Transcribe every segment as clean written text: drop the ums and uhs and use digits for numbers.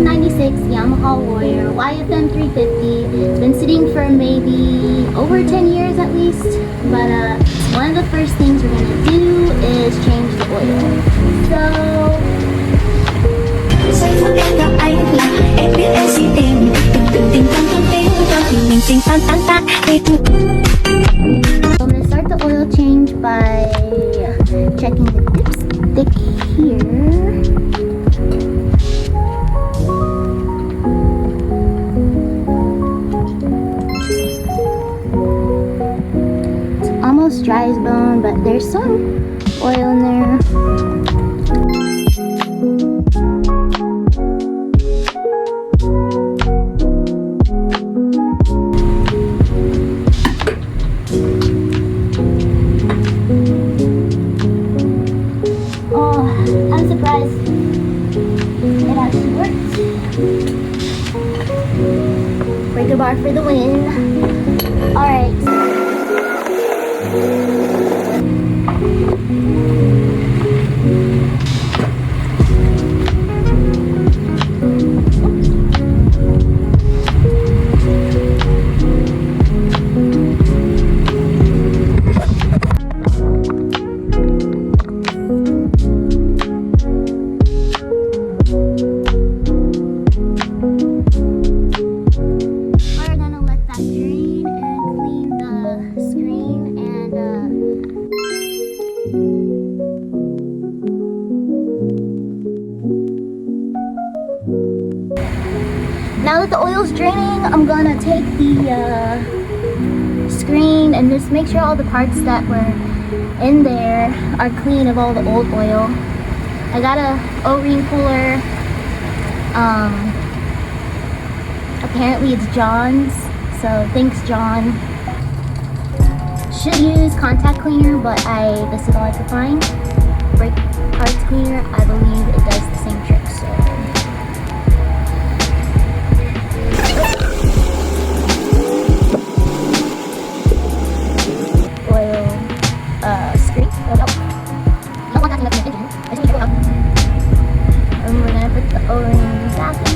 1996 Yamaha Warrior YFM 350. It's been sitting for maybe over 10 years at least, but one of the first things we're going to do is change the oil. So I'm going to start the oil change by checking the dipstick here. Almost dry as bone, but there's some oil in there. Oh, I'm surprised it actually worked. Breaker bar for the win. Alright. Now that the oil's draining, I'm gonna take the screen and just make sure all the parts that were in there are clean of all the old oil. I got a O-ring cooler. Apparently it's John's, so thanks John. Should use contact cleaner, but this is all I could find. Brake parts cleaner, I believe it does the same trick, so. Screen. Oh, no. Don't want that in the engine. I just need to go out. And we're gonna put the O-ring back in.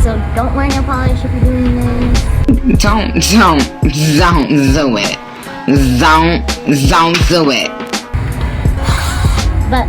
So don't wear nail polish if you're doing this. Don't do it. Don't do it. But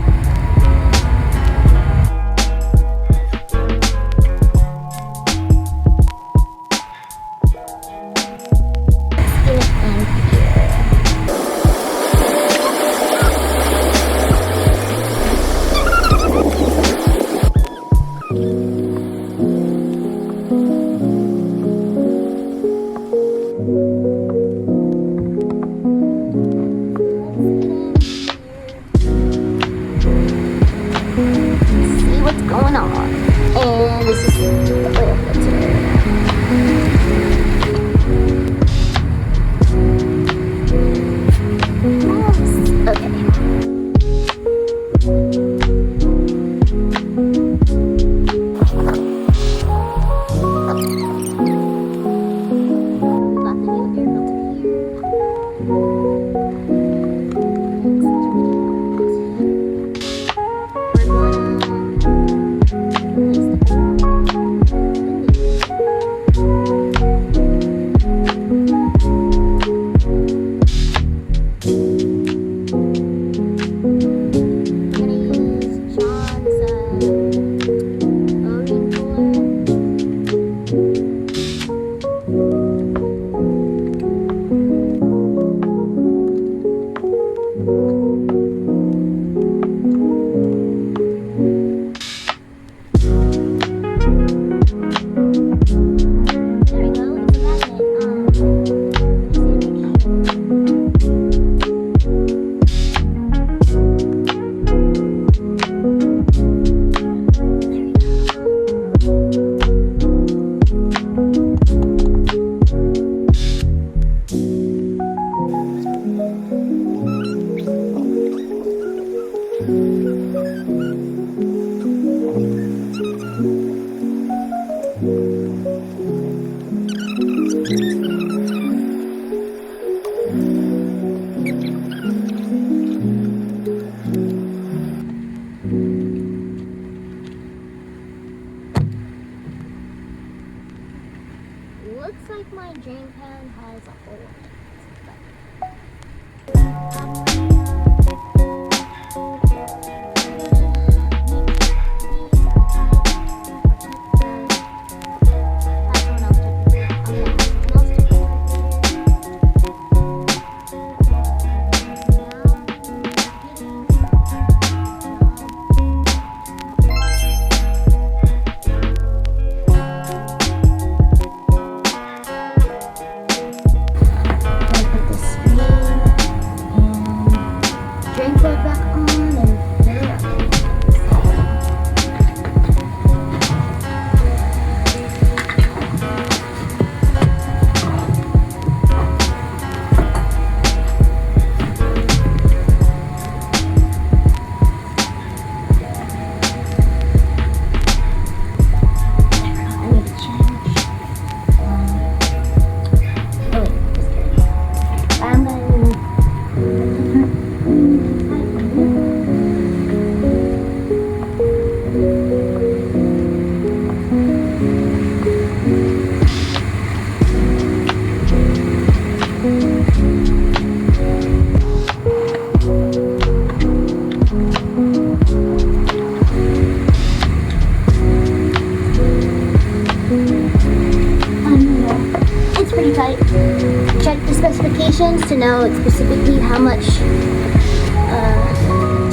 To know specifically how much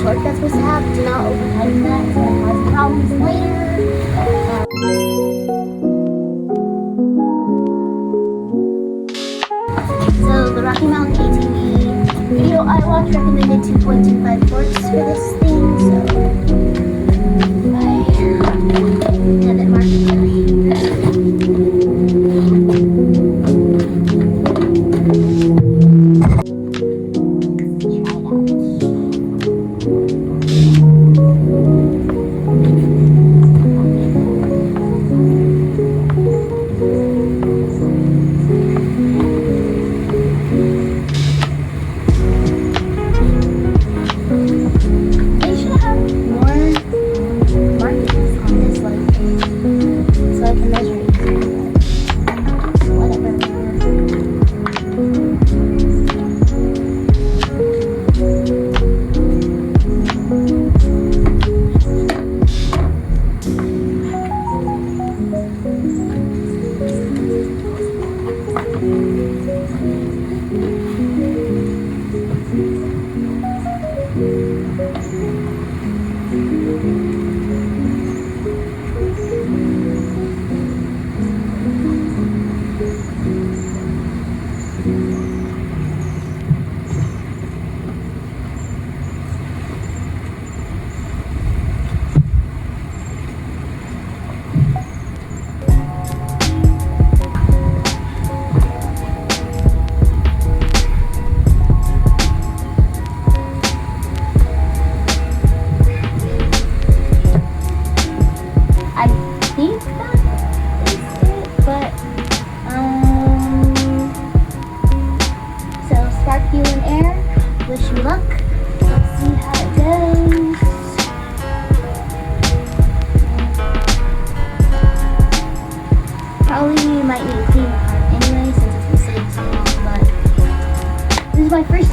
torque that's supposed to have. Do not over tighten that, it's going to cause problems later. So the Rocky Mountain ATV video I watched recommended 2.25 torques for this thing, so I have it marked here.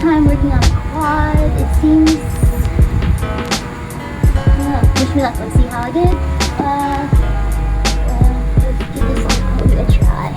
Time working on a quad, it seems. Wish me luck. Let's see how I did. Let's give this one a try.